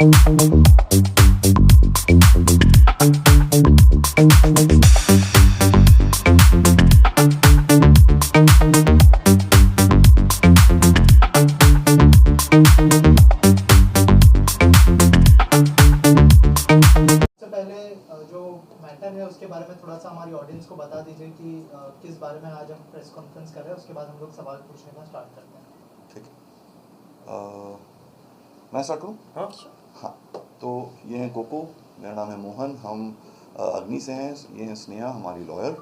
Matter है उसके बारे में थोड़ा सा हमारी ऑडियंस को बता दीजिए कि किस बारे में आज हम प्रेस कॉन्फ्रेंस कर रहे हैं, उसके बाद हम लोग सवाल पूछने का स्टार्ट करते हैं। ठीक है, मैं स्टार्ट करूँ? हाँ, तो ये हैं कोको, मेरा नाम है मोहन, हम अग्नि से हैं, ये हैं स्नेहा हमारी लॉयर।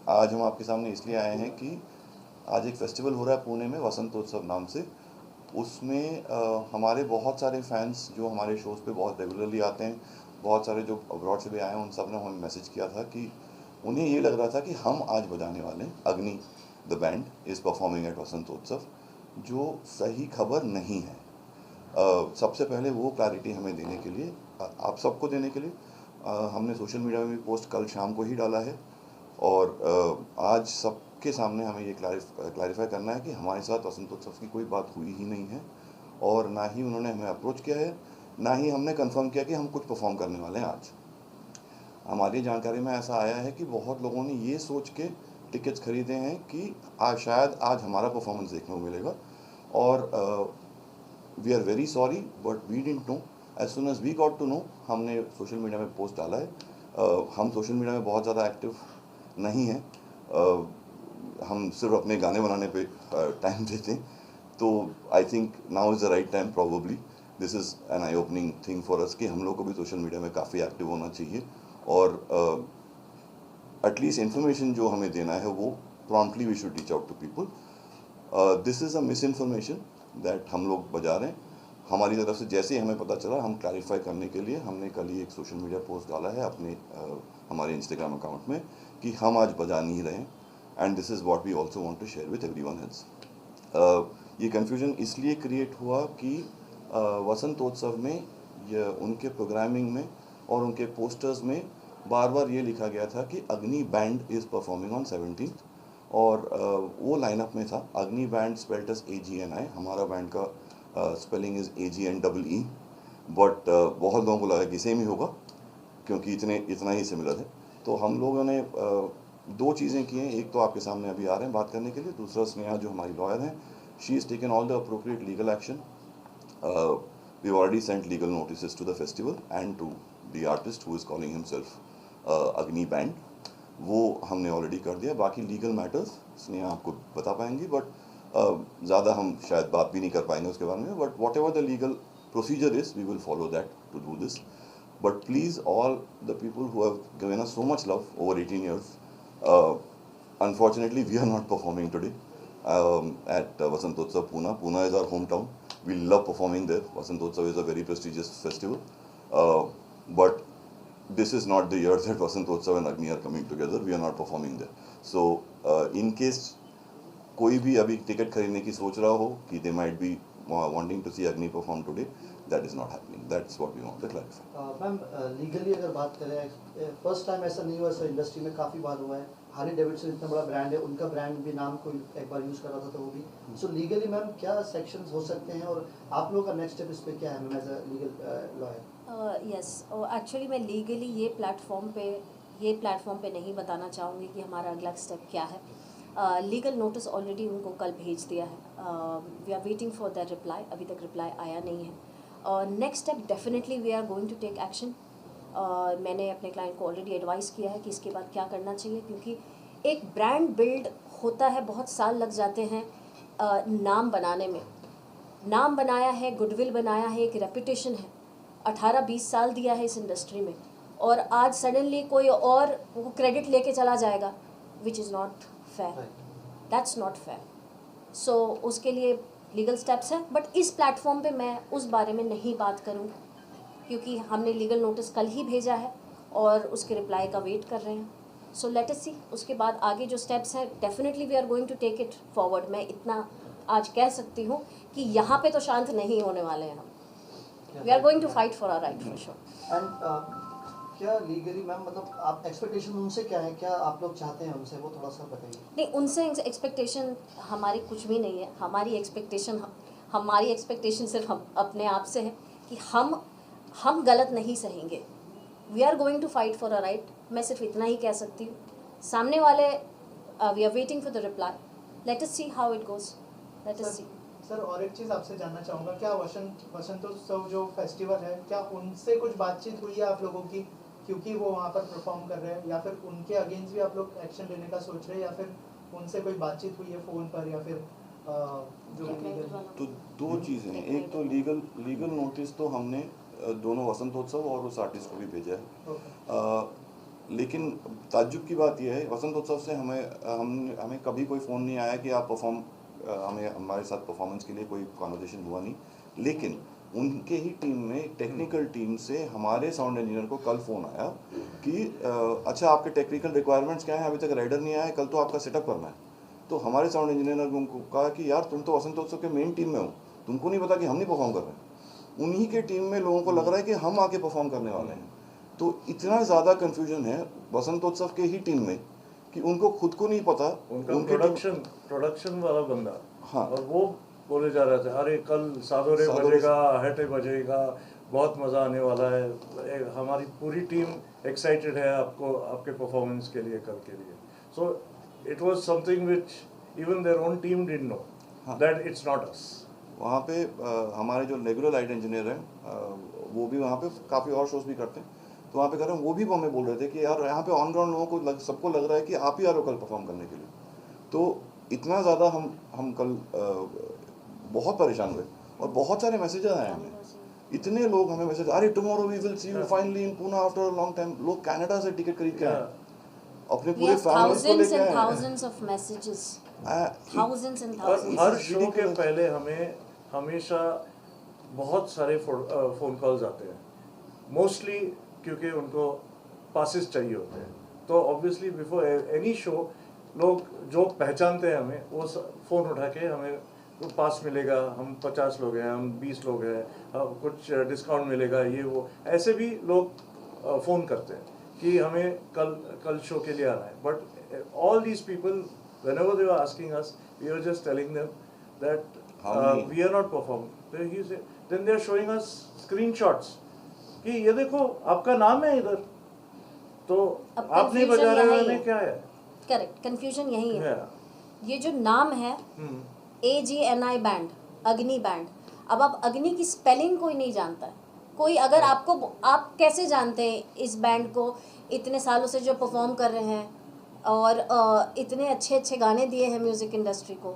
आज हम आपके सामने इसलिए आए हैं कि आज एक फेस्टिवल हो रहा है पुणे में, वसंतोत्सव नाम से। उसमें हमारे बहुत सारे फैंस जो हमारे शोज़ पे बहुत रेगुलरली आते हैं, बहुत सारे जो अब्रॉड से भी आए हैं, उन सब ने हमें मैसेज किया था कि उन्हें ये लग रहा था कि हम आज बजाने वाले हैं, Agni the band is performing at Vasantotsav, जो सही खबर नहीं है। सबसे पहले वो क्लैरिटी हमें देने के लिए, आप सबको देने के लिए, हमने सोशल मीडिया में भी पोस्ट कल शाम को ही डाला है और आज सबके सामने हमें ये क्लैरिफाई करना है कि हमारे साथ वसंतोत्सव की कोई बात हुई ही नहीं है और ना ही उन्होंने हमें अप्रोच किया है, ना ही हमने कंफर्म किया कि हम कुछ परफॉर्म करने वाले हैं आज। हमारी जानकारी में ऐसा आया है कि बहुत लोगों ने ये सोच के टिकट्स खरीदे हैं कि शायद आज हमारा परफॉर्मेंस देखने को मिलेगा और we are very sorry but we didn't know. As soon as we got to know, हमने सोशल मीडिया में पोस्ट डाला है। हम सोशल मीडिया में बहुत ज़्यादा एक्टिव नहीं हैं, हम सिर्फ अपने गाने बनाने पे टाइम देते हैं, तो I think now is the right time, probably this is an I opening thing for us कि हम लोग को भी सोशल मीडिया में काफ़ी एक्टिव होना चाहिए और एटलीस्ट इन्फॉर्मेशन जो हमें देना है वो promptly we should reach out to people. This is a misinformation that हम लोग बजा रहे हैं। हमारी तरफ से जैसे ही हमें पता चला, हम क्लैरिफाई करने के लिए हमने कल ही एक सोशल मीडिया पोस्ट डाला है अपने हमारे इंस्टाग्राम अकाउंट में कि हम आज बजा नहीं रहे हैं and this is what we also want to share with everyone else. ये कन्फ्यूजन इसलिए क्रिएट हुआ कि वसंतोत्सव में उनके प्रोग्रामिंग में और उनके पोस्टर्स में बार बार ये लिखा गया था कि अग्नि band is performing on 17th और वो लाइनअप में था अग्नि बैंड स्पेल्ड एज AGNI, हमारा बैंड का स्पेलिंग इज़ AGNEE, बट बहुत लोगों को लगा कि सेम ही होगा क्योंकि इतना ही सिमिलर है। तो हम लोगों ने दो चीज़ें की हैं, एक तो आपके सामने अभी आ रहे हैं बात करने के लिए, दूसरा स्नेहा जो हमारी लॉयर हैं, she is taken all the appropriate legal action. We already sent legal notice to the festival and to the artist who is calling himself Agni band, वो हमने ऑलरेडी कर दिया। बाकी लीगल मैटर्स स्नेहा आपको बता पाएंगी, बट ज़्यादा हम शायद बात भी नहीं कर पाएंगे उसके बारे में, but whatever the legal procedure is we will follow that to do this. But please, all the people who have given us so much love over 18 years, unfortunately, we are not performing today at Vasantotsav Pune. Pune is our hometown. We love performing there. Vasantotsav is a very prestigious festival. But this is not the year that Vasantotsav and Agni are coming together. We are not performing there. So, in case कोई भी अभी ticket खरीदने की सोच रहा हो कि they might be wanting to see Agni perform today, that is not happening. That's what we want to clarify. Ma'am, legally अगर बात करें, फर्स्ट टाइम ऐसा नहीं हुआ, ऐसा इंडस्ट्री में काफ़ी बार हुआ है। हार्ले डेविडसन इतना बड़ा ब्रांड है, उनका ब्रांड भी नाम कोई एक बार यूज़ कर रहा था तो वो भी। सो लीगली मैम क्या सेक्शंस हो सकते हैं और आप लोगों का नेक्स्ट स्टेप इस पर क्या है ma'am as a legal lawyer? Yes, actually मैं लीगली ये प्लेटफॉर्म पे नहीं बताना चाहूँगी कि हमारा अगला स्टेप क्या है। लीगल नोटिस ऑलरेडी उनको कल भेज दिया है। We are waiting for that reply, अभी तक रिप्लाई आया नहीं है। Next step definitely we are going to take action. मैंने अपने क्लाइंट को ऑलरेडी एडवाइस किया है कि इसके बाद क्या करना चाहिए, क्योंकि एक ब्रांड बिल्ड होता है, बहुत साल लग जाते हैं नाम बनाने में। नाम बनाया है, गुडविल बनाया है, एक रेपुटेशन है, 18-20 साल दिया है इस इंडस्ट्री में, और आज सडनली कोई और वो क्रेडिट लेके चला जाएगा, which is not fair, that's not fair. So उसके लिए लीगल स्टेप्स हैं, बट इस प्लेटफॉर्म पे मैं उस बारे में नहीं बात करूँगी क्योंकि हमने लीगल नोटिस कल ही भेजा है और उसके रिप्लाई का वेट कर रहे हैं। सो लेट अस सी, उसके बाद आगे जो स्टेप्स हैं definitely we are going to take it forward. मैं इतना आज कह सकती हूँ कि यहाँ पे तो शांत नहीं होने वाले हैं हम। We are going to fight for our right for sure. And क्या लीगली मैम, मतलब आप एक्सपेक्टेशन उनसे क्या है, क्या आप लोग चाहते हैं उनसे, वो थोड़ा सा बताइए। नहीं, उनसे एक्सपेक्टेशन हमारी कुछ भी नहीं है। हमारी एक्सपेक्टेशन सिर्फ हम अपने आप से है कि हम गलत नहीं सहेंगे, we are going to fight for a right. मैं सिर्फ इतना ही कह सकती हूँ। सामने वाले we are waiting for the reply, let us see how it goes, let us see. Sir और एक चीज़ आपसे जानना चाहूँगा, क्या वसंतोत्सव जो फेस्टिवल है, क्या उनसे कुछ बातचीत हुई है आप लोगों की, क्योंकि वो वहाँ पर परफॉर्म कर रहे हैं, या फिर उनके अगेंस्ट भी आप लोग एक्शन लेने का सोच रहे हैं, या फिर उनसे कोई बातचीत हुई है फ़ोन पर, या फिर जो तो दो चीज़ें हैं। एक तो लीगल नोटिस तो हमने दोनों वसंतोत्सव और उस आर्टिस्ट को भी भेजा है। लेकिन ताज्जुब की बात यह है, वसंतोत्सव से हमें कभी कोई फ़ोन नहीं आया कि आप हमारे साथ परफॉर्मेंस के लिए कोई कॉन्वर्जेशन हुआ नहीं। लेकिन उनके ही टीम में टेक्निकल टीम से हमारे साउंड इंजीनियर को कल फ़ोन आया कि अच्छा आपके टेक्निकल रिक्वायरमेंट्स क्या हैं, अभी तक राइडर नहीं आया है, कल तो आपका सेटअप करना है। तो हमारे साउंड इंजीनियर ने उनको कहा कि यार तुम तो वसंतोत्सव के मेन टीम में हो, तुमको नहीं पता कि हम नहीं परफॉर्म कर रहे हैं। उन्हीं के टीम में लोगों को लग रहा है कि हम आके परफॉर्म करने वाले हैं। तो इतना ज़्यादा कन्फ्यूजन है वसंतोत्सव के ही टीम में कि उनको खुद को नहीं पता। उनका प्रोडक्शन वाला बंदा, हाँ, और वो बोले जा रहे थे अरे कल सादोरे बजेगा, हटे बजेगा, बहुत मज़ा आने वाला है, हमारी पूरी टीम एक्साइटेड है आपके परफॉर्मेंस के लिए, कल के लिए। So it was something which even their own team didn't know that it's not us. वहाँ पे हमारे जो रेगुलर लाइट इंजीनियर हैं वो भी वहाँ पे काफ़ी और शोज भी करते हैं, तो वहाँ पे कर रहे हैं, वो भी हमें बोल रहे थे कि यार यहाँ पे ऑन ग्राउंड लोगों को सबको लग रहा है कि आप ही आ रहे हो कल परफॉर्म करने के लिए। तो इतना ज़्यादा हम कल बहुत परेशान हुए और बहुत सारे मैसेजेस आए हमें। इतने लोग हमें मैसेज, अरे tomorrow we will see you finally in Pune after a long time. लोग कनाडा से टिकट खरीद के आए, अपने पूरे फैमिली को लेके आए। thousands of messages, thousands and thousands। Her show के पहले हमें हमेशा बहुत सारे फ़ोन कॉल्स आते हैं, मोस्टली क्योंकि उनको पासेस चाहिए होते हैं। तो ऑब्वियसली बिफोर एनी शो लोग जो पहचानते हैं हमें, वो फ़ोन उठा के हमें तो पास मिलेगा, हम 50 लोग हैं, हम 20 लोग हैं, कुछ डिस्काउंट मिलेगा, ये वो ऐसे भी लोग फ़ोन करते हैं कि हमें कल शो के लिए आना है। But all these people whenever they were asking us, we were just telling them that we are not performing. Then they are showing us screenshots कि ये देखो आपका नाम है इधर, तो आप नहीं बजा रहे हो, क्या है? करेक्ट, कंफ्यूजन यही है। ये जो नाम है AGNI बैंड, अग्नि बैंड, अब आप अग्नि की स्पेलिंग कोई नहीं जानता है। कोई अगर आप कैसे जानते हैं इस बैंड को, इतने सालों से जो परफॉर्म कर रहे हैं और इतने अच्छे अच्छे गाने दिए हैं म्यूज़िक इंडस्ट्री को,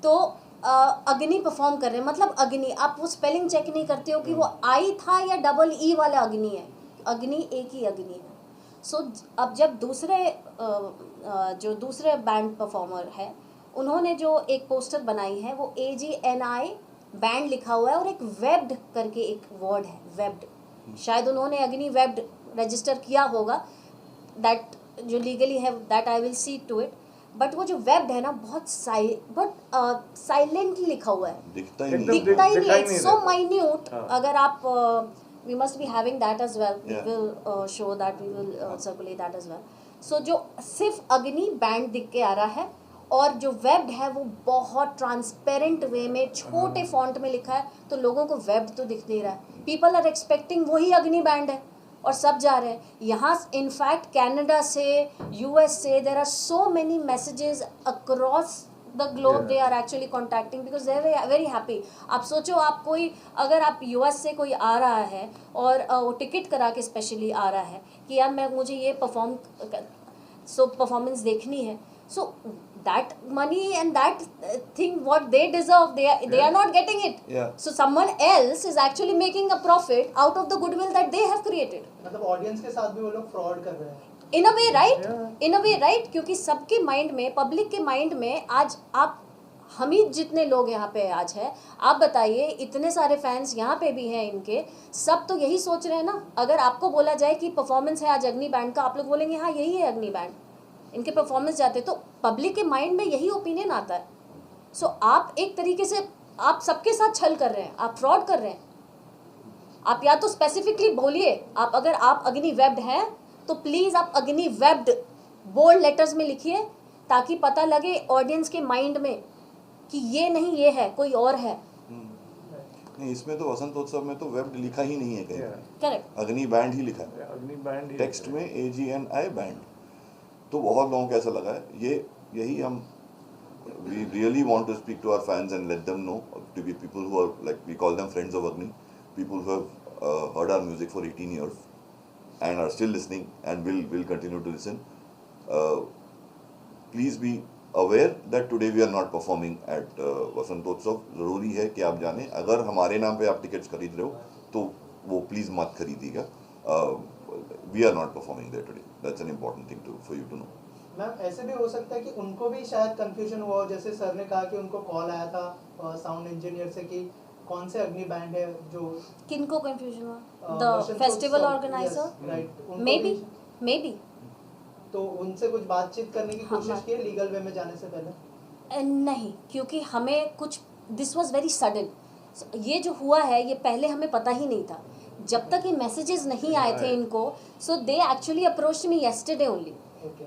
तो अग्नि परफॉर्म कर रहे हैं, मतलब अग्नि, आप वो स्पेलिंग चेक नहीं करते हो कि वो आई था या डबल ई वाला अग्नि है। अग्नि एक ही अग्नि है। सो अब जब दूसरे बैंड परफॉर्मर है, उन्होंने जो एक पोस्टर बनाई है वो AGNI बैंड लिखा हुआ है और एक वेब्ड करके एक वर्ड है, वेब्ड। शायद उन्होंने अग्नि वेब्ड रजिस्टर किया होगा, दैट जो लीगली है, that I will see to it. But वो जो वेब्ड है ना, बहुत साइलेंटली लिखा हुआ है, दिखता ही नहीं है, इट्स सो माइन्यूट। अगर आप we must be having that as well, we will show that, we will circulate that as well। So जो सिर्फ अग्नि बैंड दिख के आ रहा है और जो वेब्ड है वो बहुत ट्रांसपेरेंट वे में छोटे फॉन्ट में लिखा है, तो लोगों को वेब्ड तो दिख नहीं रहा है। पीपल आर एक्सपेक्टिंग वही अग्नि बैंड है और सब जा रहे हैं। यहाँ इनफैक्ट कनाडा से, US से, there are so many messages across the globe, they are actually contacting because they are very happy. आप सोचो, आप कोई, अगर आप US से कोई आ रहा है और वो टिकट करा के स्पेशली आ रहा है कि यार मुझे ये परफॉर्मेंस देखनी है, सो that money and that thing what they deserve, they are not getting it। So someone else is actually making a profit out of the goodwill that they have created। मतलब audience के साथ भी वो लोग fraud कर रहे हैं in a way, right? क्योंकि सबके माइंड में, पब्लिक के माइंड में, आज आप हम ही जितने लोग यहाँ पे आज है, आप बताइए, इतने सारे फैंस यहाँ पे भी हैं इनके, सब तो यही सोच रहे हैं ना। अगर आपको बोला जाए कि परफॉर्मेंस है आज अग्नि बैंड का, आप लोग बोलेंगे हाँ यही है अग्नि बैंड, इनके परफॉर्मेंस जाते, तो पब्लिक के माइंड में यही ओपिनियन आता है। सो आप एक तरीके से आप सबके साथ छल कर रहे हैं, आप फ्रॉड कर रहे हैं। आप या तो स्पेसिफिकली बोलिए, आप अगर आप अग्नि वेब्ड हैं तो प्लीज़ आप अग्नि वेब्ड बोल्ड लेटर्स में लिखिए, ताकि पता लगे ऑडियंस के माइंड में कि ये नहीं ये है, कोई और है। नहीं, इसमें तो वसंतोत्सव में तो वेब लिखा ही नहीं है कहीं, करेक्ट। अग्नि बैंड ही लिखा है, अग्नि बैंड ही टेक्स्ट में AGNI बैंड। तो बहुत लोगों को ऐसा लगा है, यही हम we really want to speak to our fans and let them know, to be people who are, like we call them friends of Agni, people who have heard our music for 18 years and are still listening and will continue to listen. Please be aware that today we are not performing at वसंतोत्सव। ज़रूरी है कि आप जानें, अगर हमारे नाम पे आप टिकट्स खरीद रहे हो तो वो प्लीज़ मत खरीदिएगा। We are not performing there today. That's an important thing for you to know. Ma'am ऐसे भी हो सकता है कि उनको भी शायद कंफ्यूजन हुआ हो, जैसे सर ने कहा कि उनको कॉल आया था साउंड इंजीनियर से कि कौन से अग्नि बैंड है जो किनको कंफ्यूजन हुआ? Vasantotsav, the festival yes, organiser? right, maybe तो उनसे कुछ बातचीत करने की हाँ, कोशिश की है लीगल वे में जाने से पहले? नहीं, क्योंकि हमें कुछ, दिस वाज वेरी सडन। ये जो हुआ है ये पहले हमें पता ही नहीं था, जब तक ये मैसेजेस नहीं आए थे इनको। So they actually approached me yesterday only.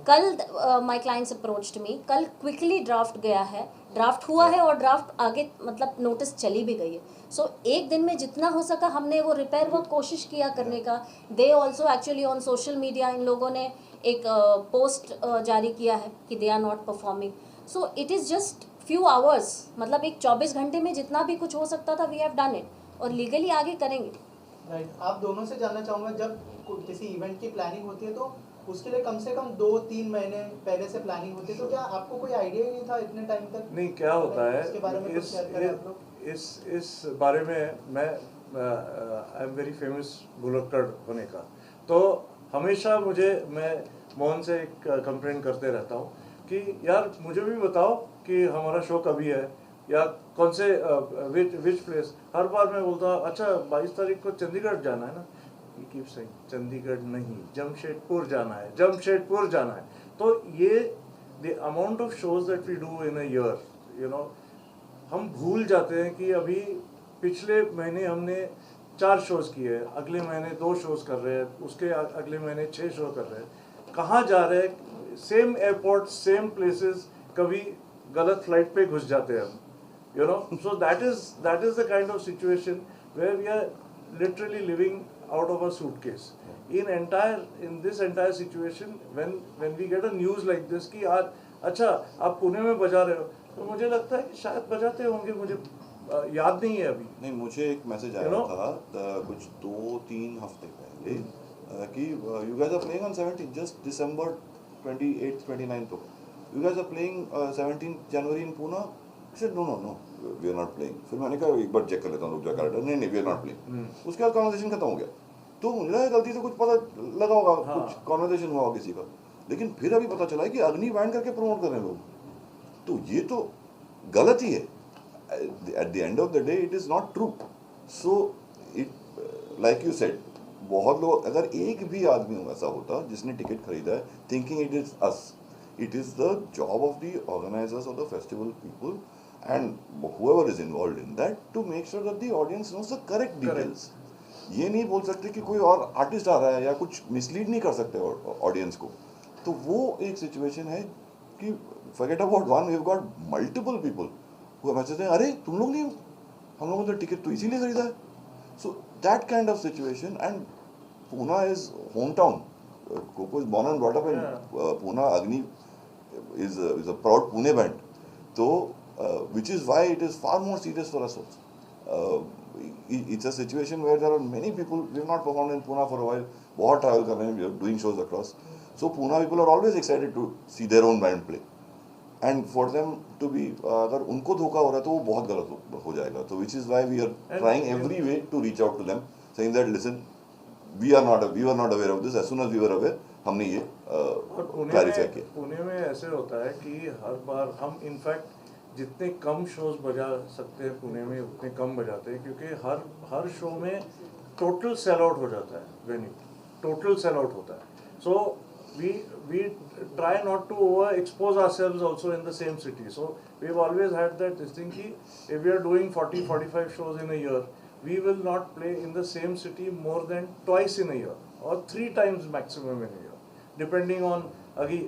कल माय क्लाइंट्स अप्रोच्ड मी, कल क्विकली ड्राफ्ट गया है, ड्राफ्ट हुआ है और ड्राफ्ट आगे मतलब नोटिस चली भी गई है। सो एक दिन में जितना हो सका हमने वो रिपेयर वर्क कोशिश किया करने का। They also actually on social media इन लोगों ने एक पोस्ट जारी किया है कि they are not performing. So it is just few hours, मतलब एक 24 घंटे में जितना भी कुछ हो सकता था वी हैव डन इट, और लीगली आगे करेंगे। राइट, आप दोनों से जानना चाहूँगा, जब किसी इवेंट की प्लानिंग होती है तो उसके लिए कम से कम 2-3 महीने पहले से प्लानिंग होती है, तो क्या आपको कोई आइडिया ही नहीं था इतने टाइम तक? नहीं, क्या होता है इसके बारे में कुछ शेयर करें आप लोग। इस बारे में मैं आई एम वेरी फेमस भुलक्कड़ होने का, तो हमेशा मैं मोहन से एक कंप्लेंट करते रहता हूँ कि यार मुझे भी बताओ कि हमारा शो कभी है या कौन से विच प्लेस। हर बार मैं बोलता हूँ अच्छा 22 तारीख को चंडीगढ़ जाना है ना, कीप सेइंग चंडीगढ़ नहीं, जमशेदपुर जाना है, जमशेदपुर जाना है। तो ये the amount of shows that we do in a year, you know, हम भूल जाते हैं कि अभी पिछले महीने हमने 4 शोज किए, अगले महीने 2 शोज कर रहे हैं, उसके अगले महीने 6 शो कर रहे हैं। कहाँ जा रहे हैं? सेम एयरपोर्ट, सेम प्लेसेस, कभी गलत फ्लाइट पे घुस जाते हैं हम, you know. So that is the kind of situation where we are literally living out of a suitcase. In this entire situation, when we get a news like this कि यार अच्छा आप पुणे में बजा रहे हो, तो मुझे लगता है कि शायद बजाते होंगे, मुझे याद नहीं है अभी। नहीं, मुझे एक मैसेज आया था कुछ 2-3 हफ्ते पहले कि you guys are playing on 17 just December 28th 29th को, you guys are playing 17th January in Pune। I said no we are not playing। फिर मैंने कहा एक बार चेक कर लेता हूँ, रुक जा कैलेंडर, नहीं we are not playing। उसके बाद कॉन्वर्सेशन खत्म हो गया। तो मुझे लगा गलती से कुछ पता लगा होगा, कुछ कॉन्वर्सेशन हुआ होगा किसी का, लेकिन फिर अभी पता चला है कि अग्नि बैंड करके प्रमोट कर रहे हैं लोग। तो ये तो गलत ही है। At the end of the day it is not true. So it like you said, बहुत लोग, अगर एक भी आदमी ऐसा होता जिसने टिकट खरीदा है thinking it is us, it is the job of the organizers of the festival people and whoever is involved in that to make sure that the audience knows the correct details। ये नहीं बोल सकते कि कोई और artist आ रहा है या कुछ मिसलीड नहीं कर सकते ऑडियंस को। तो वो एक सिचुएशन है कि forget about one, we've got multiple people who are messaging, अरे तुम लोग नहीं हो, हम लोगों ने तो टिकट तो इसीलिए खरीदा है। So that kind of situation, and Pune is hometown। Coco is born and brought up in Pune। Agni is a proud Pune band, so which is why it is far more serious for us also। It's a situation where there are many people, we have not performed in Pune for a while, बहुत travel कर रहे हैं, we are doing shows across, so Pune people are always excited to see their own band play, and for them to be अगर उनको धोखा हो रहा है तो वो बहुत गलत हो जाएगा। तो which is why we are trying every way to reach out to them, saying that listen, we were not aware of this। as soon as we were aware हमने ये क्लैरिफाई किया। पुणे में ऐसे होता है कि हर बार हम इनफैक्ट जितने कम शोज बजा सकते हैं पुणे में उतने कम बजाते हैं, क्योंकि हर शो में टोटल सेल आउट हो जाता है, वेन्यू टोटल सेल आउट होता है। सो we try not to over expose ourselves also in the same city। So we've always had that thing कि if we are doing 40-45 shows in a year, we will not play in the same city more than twice in a year or 3 times maximum in a year, depending on अभी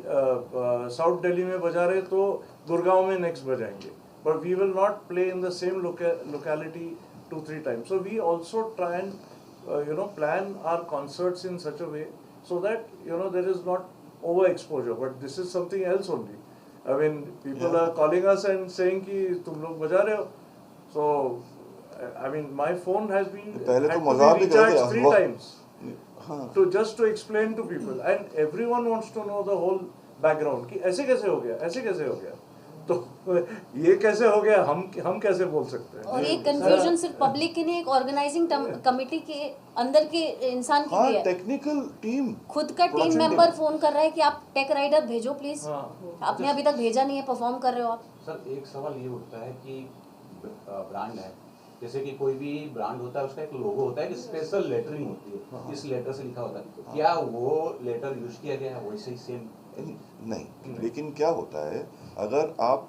south Delhi में बजा रहे तो गुड़गांव में next बजाएंगे, but we will not play in the same locality 2-3 times. So we also try and plan our concerts in such a way so that there is not overexposure. But this is something else only. I mean, people Yeah. are calling us and saying कि तुम लोग बजा रहे हो. So I mean, my phone has been पहले तो had to मजाक be भी करते recharged 3 times. हाँ To explain to people, and everyone wants to know the whole background कि ऐसे कैसे हो गया, ऐसे कैसे हो गया, तो ये कैसे हो गया, हम कैसे बोल सकते हैं. और ये कंफ्यूजन सिर्फ पब्लिक की नहीं, एक ऑर्गेनाइजिंग कमेटी के अंदर के इंसान की हाँ भी है. टेक्निकल टीम खुद का team production member team. Phone कर रहा है कि आप टेक राइडर भेजो प्लीज. हाँ. आपने अभी तक भेजा नहीं है, परफॉर्म कर रहे हो आप. सर एक सवाल ये उठता है कि ब्रांड है, जैसे कि कोई भी ब्रांड होता है उसका एक लोगो होता है, कि स्पेशल लेटरिंग होती है, इस लेटर से लिखा होता है. क्या वो लेटर यूज किया गया है वैसे ही सेम? नहीं, लेकिन क्या होता है, अगर आप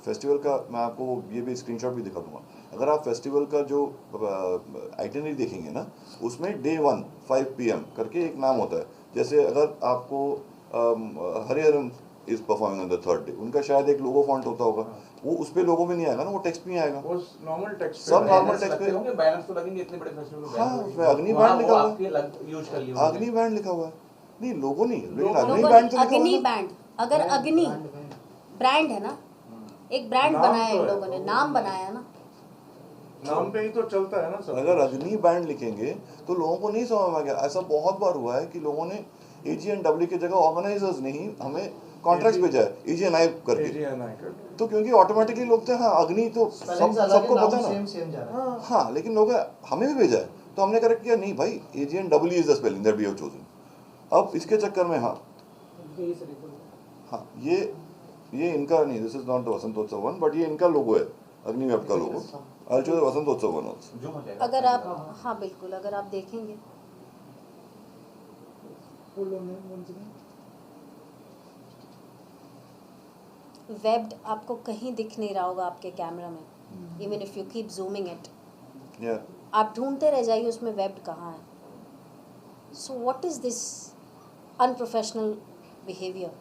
फेस्टिवल का, मैं आपको ये भी स्क्रीनशॉट भी दिखा दूंगा, अगर आप फेस्टिवल का जो आइटनरी देखेंगे ना, उसमें Day 1 5 PM करके एक नाम होता है. जैसे अगर आपको Hariharan is performing on the 3rd day, उनका शायद एक लोगो फॉन्ट होता होगा, वो उस पे लोगो में नहीं आएगा ना, वो टेक्स्ट में आएगा. वो नॉर्मल टेक्स्ट सब normal text लगते पे- होंगे, बैनर्स तो लगेंगे इतने बड़े फेस्टिवल में. हाँ, बैनर उसमें अग्नि वहाँ बैंड लिखा वो हुआ है. आपके अलग यूज कर लिए अग्नि बैंड लिखा हुआ है. नहीं, लोगो नहीं, लेकिन लोगो अग्नि लोगों बैंड ने तो लिखा हुआ अग्नि है ना. बैंड, अगर अग्नि ब्रांड है ना, एक ब्रांड नाम बनाया तो इन है. लोगों ने, नाम बनाया ना. नाम पे ही तो चलता है ना सब. अगर अग्नि बैंड लिखेंगे तो लोगों को नहीं समझ में आ गया. ऐसा बहुत बार हुआ है कि लोगों ने AGNW की जगह ऑर्गेनाइजर्स ने ही हमें कॉन्ट्रैक्ट भेजा है AGNI करके. AGNI कर. तो क्योंकि ऑटोमेटिकली लोग थे, हाँ अग्नि तो सबको पता है ना. सेम जा रहा है. हाँ, लेकिन लोग हमें भी भेजा है, तो हमने करेक्ट किया, नहीं भाई AGNW is the spelling that we have chosen. अब इसके चक्कर में हाँ ये इनका नहीं, this is not the Vasantotsav one, but ये इनका लोगो है, अग्नि वेब का logo. I choose Vasantotsav one also. जो हो जाएगा. अगर आप, हाँ बिल्कुल, अगर आप देखेंगे वेब्ड आपको कहीं दिख नहीं रहा होगा आपके कैमरा में, even if you keep zooming it. या आप ढूंढते रह जाइए उसमें वेब्ड कहाँ है. So what is this unprofessional behaviour?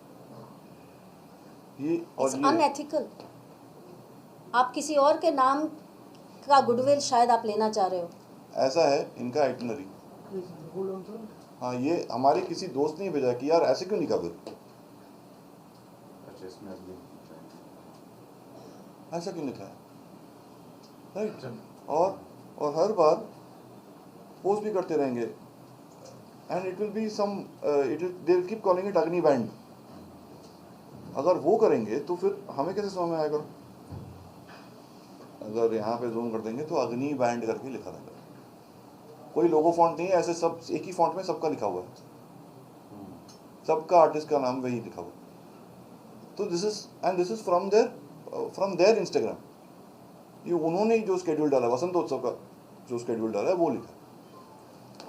ये इट्स और ये अनएथिकल. आप किसी और के नाम का गुडविल शायद आप लेना चाह रहे हो. ऐसा है इनका आइटनरी. हाँ, ये हमारे किसी दोस्त ने भेजा कि यार ऐसे क्यों लिखा फिर, अच्छा, इसमें अगली ऐसा क्यों लिखा है, राइट. और हर बार पोस्ट भी करते रहेंगे, and it will be some, it they will keep calling it Agni band. अगर वो करेंगे तो फिर हमें कैसे समझ में आएगा. अगर यहाँ पे जूम कर देंगे तो अग्नि बैंड करके लिखा रहेगा, कोई लोगो फॉन्ट नहीं है, ऐसे सब एक ही फॉन्ट में सबका लिखा हुआ है, सबका आर्टिस्ट का नाम वही लिखा हुआ है. तो this is from there Instagram. ये उन्होंने जो शेड्यूल डाला, वसंतोत्सव का जो शेड्यूल डाला है वो लिखा.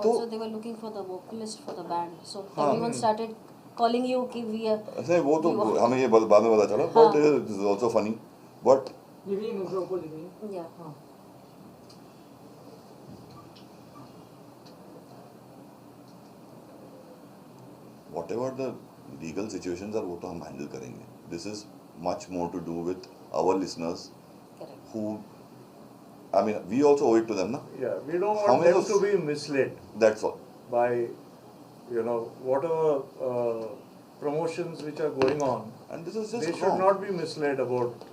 Also they were looking for the vocalist for the band, so हाँ. everyone started calling you कि we are. ऐसे वो तो we want- हमें ये बाद में पता चला, हाँ. But this is also funny. But Yeah. whatever the legal situations are, वो तो हम हैंडल करेंगे. This is much more to do with our listeners Correct. who, I mean, we also owe it to them, na? Yeah, we don't want हमें them तो- to be misled That's all. by whatever promotions which are going on. And this is They just should wrong. not be misled about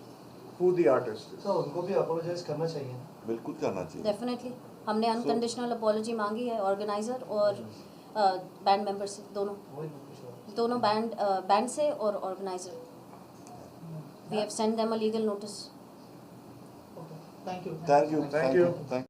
who the artist is. तो उनको भी apologise करना चाहिए. बिल्कुल करना चाहिए. Definitely. हमने अनकंडीशनल अपॉलजी मांगी है ऑर्गेनाइजर और बैंड मेंबर से, दोनों बैंड से और organiser. We have sent them a legal notice. Thank you. Thank you. Thank you. Thank you.